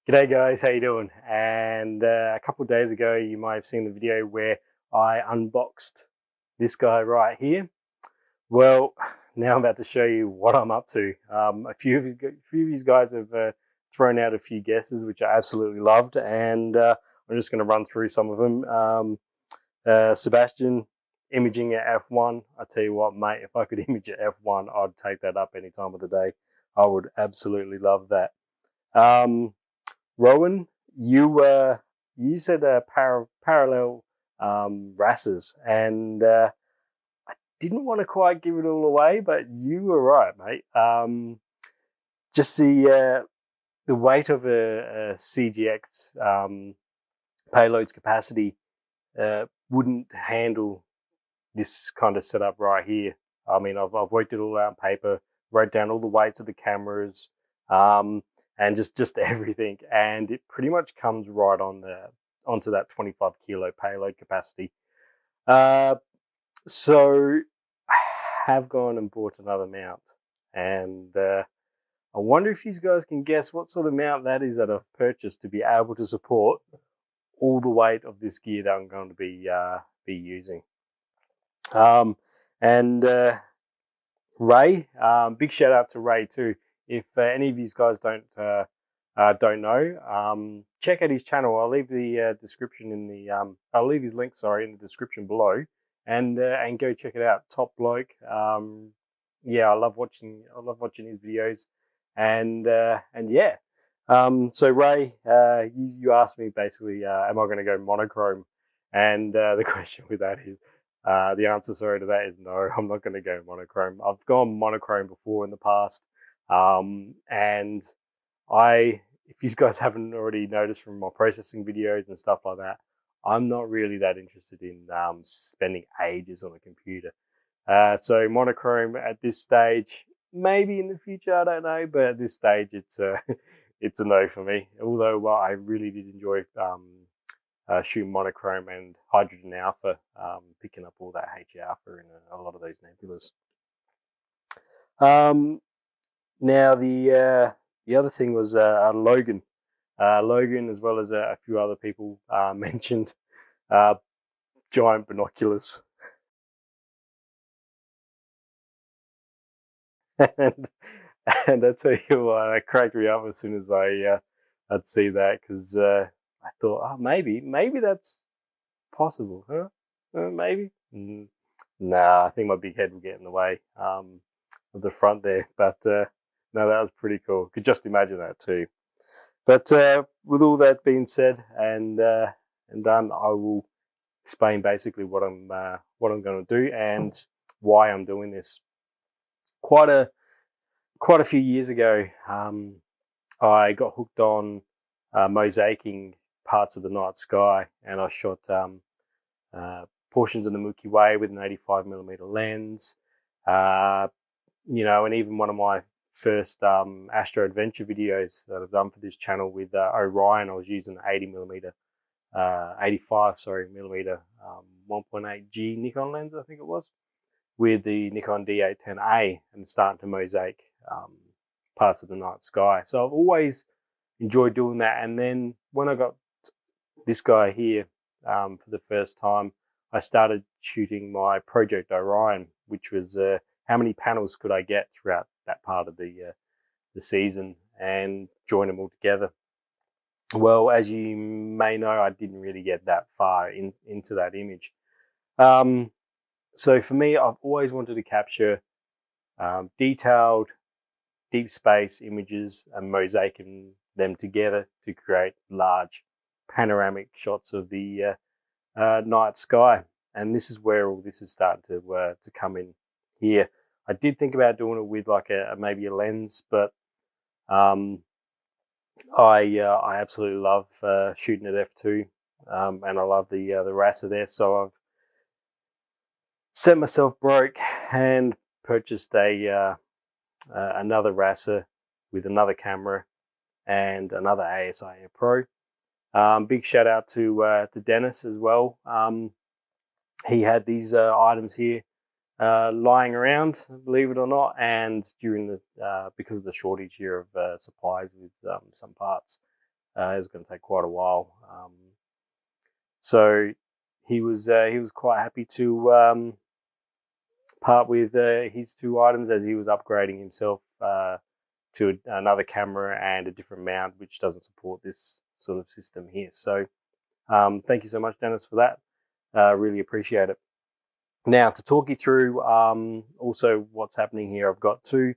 G'day guys, how you doing? And a couple of days ago, you might have seen the video where I unboxed this guy right here. Well, now I'm about to show you what I'm up to. A few of you guys have thrown out a few guesses, which I absolutely loved, and I'm just going to run through some of them. Sebastian, imaging at f1. I tell you what, mate, if I could image at f1, I'd take that up any time of the day. I would absolutely love that. Rowan, you said parallel RASAs, and I didn't want to quite give it all away, but you were right, mate. Just the weight of a CGX payload's capacity wouldn't handle this kind of setup right here. I mean, I've worked it all out on paper, wrote down all the weights of the cameras, and just everything, and it pretty much comes right onto that 25 kilo payload capacity. So I have gone and bought another mount, and I wonder if you guys can guess what sort of mount that is that I've purchased to be able to support all the weight of this gear that I'm going to be using. And Ray, big shout out to Ray too. If any of you guys don't know, check out his channel. I'll leave the description in the I'll leave his link, sorry, in the description below, and go check it out. Top bloke. Yeah, I love watching his videos, and yeah. So Ray, you asked me basically, am I going to go monochrome? And the question with that is, the answer, sorry, to that is no. I'm not going to go monochrome. I've gone monochrome before in the past, and if you guys haven't already noticed from my processing videos and stuff like that, I'm not really that interested in spending ages on a computer. So monochrome at this stage, maybe in the future, I don't know, but at this stage, it's it's a no for me. Although I really did enjoy shooting monochrome and hydrogen alpha, picking up all that H alpha in a lot of those nebulas. Now the other thing was Logan. Logan, as well as a few other people, mentioned giant binoculars. and I tell you what, that cracked me up as soon as I'd see that, because I thought, oh, maybe that's possible, huh? Maybe. Nah, I think my big head will get in the way of the front there. But no, that was pretty cool. Could just imagine that too. But with all that being said and done, I will explain basically what I'm going to do and why I'm doing this. Quite a few years ago, I got hooked on mosaicing parts of the night sky, and I shot portions of the Milky Way with an 85mm lens. And even one of my first astro adventure videos that I've done for this channel with Orion, I was using the 85mm 1.8G Nikon lens, I think it was, with the Nikon D810A, and starting to mosaic parts of the night sky. So I've always enjoyed doing that. And then when I got this guy here for the first time, I started shooting my Project Orion, which was how many panels could I get throughout that part of the season and join them all together. Well, as you may know, I didn't really get that far into that image. So for me, I've always wanted to capture detailed deep space images and mosaicing them together to create large panoramic shots of the night sky. And this is where all this is starting to come in here. I did think about doing it with like maybe a lens, but I absolutely love shooting at f2, and I love the RASA there. So I've set myself broke and purchased another RASA with another camera and another ASI Air Pro. Big shout out to Dennis as well. He had these items here lying around, believe it or not, and during the because of the shortage here of supplies with some parts, It was going to take quite a while. So he was quite happy to part with his 2 items as he was upgrading himself to another camera and a different mount, which doesn't support this sort of system here. So thank you so much, Dennis, for that. Really appreciate it. Now, to talk you through also what's happening here, I've got 2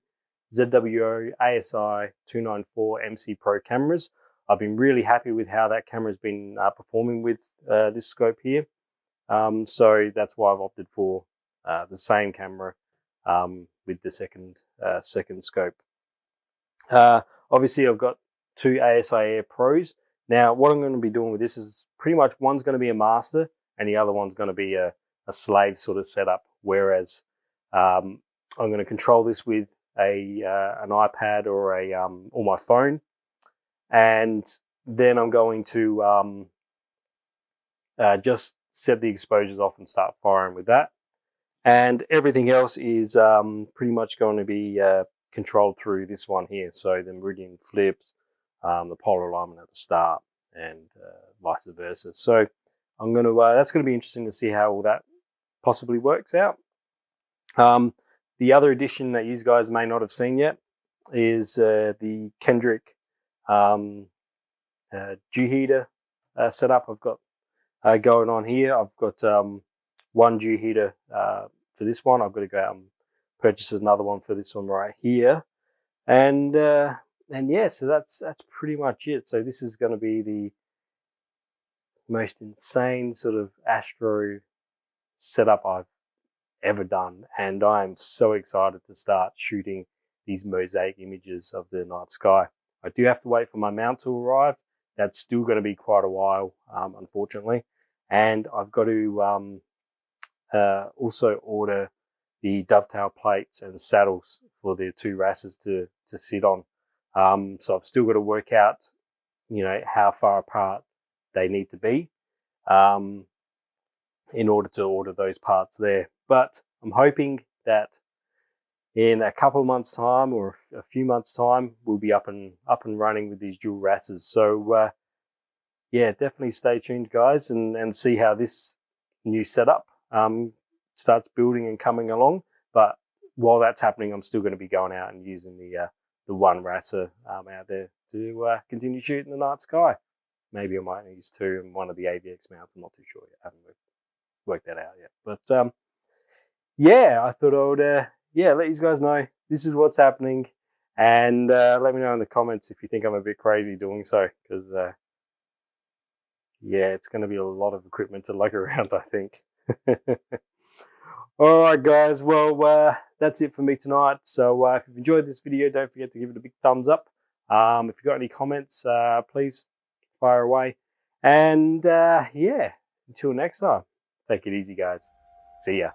ZWO ASI 294 MC Pro cameras. I've been really happy with how that camera has been performing with this scope here. So that's why I've opted for the same camera with the second scope. Obviously, I've got 2 ASI Air Pros. Now, what I'm going to be doing with this is pretty much one's going to be a master and the other one's going to be a slave sort of setup. Whereas I'm going to control this with an iPad or my phone, and then I'm going to just set the exposures off and start firing with that. And everything else is pretty much going to be controlled through this one here. So the meridian flips, the polar alignment at the start, and vice versa. So I'm going to that's going to be interesting to see how all that possibly works out. The other addition that you guys may not have seen yet is the Kendrick G heater setup I've got going on here. I've got 1 G heater for this one. I've got to go out and purchase another one for this one right here, and yeah, so that's pretty much it. So this is going to be the most insane sort of astro setup I've ever done, and I'm so excited to start shooting these mosaic images of the night sky. I do have to wait for my mount to arrive. That's still going to be quite a while, unfortunately, and I've got to also order the dovetail plates and saddles for the 2 RASAs to sit on. So I've still got to work out, how far apart they need to be in order to order those parts there. But I'm hoping that in a couple of months' time or a few months' time, we'll be up and running with these dual RASAs. So yeah, definitely stay tuned, guys, and see how this new setup starts building and coming along. But while that's happening, I'm still going to be going out and using the 1 RASA out there to continue shooting the night sky. Maybe I might use 2 and one of the AVX mounts. I'm not too sure yet. I haven't worked that out yet. But yeah, I thought I would let you guys know this is what's happening, and let me know in the comments if you think I'm a bit crazy doing so, because yeah, it's going to be a lot of equipment to lug around, I think. All right, guys. Well, that's it for me tonight. So if you've enjoyed this video, don't forget to give it a big thumbs up. If you've got any comments, please fire away. And yeah, until next time, take it easy, guys. See ya.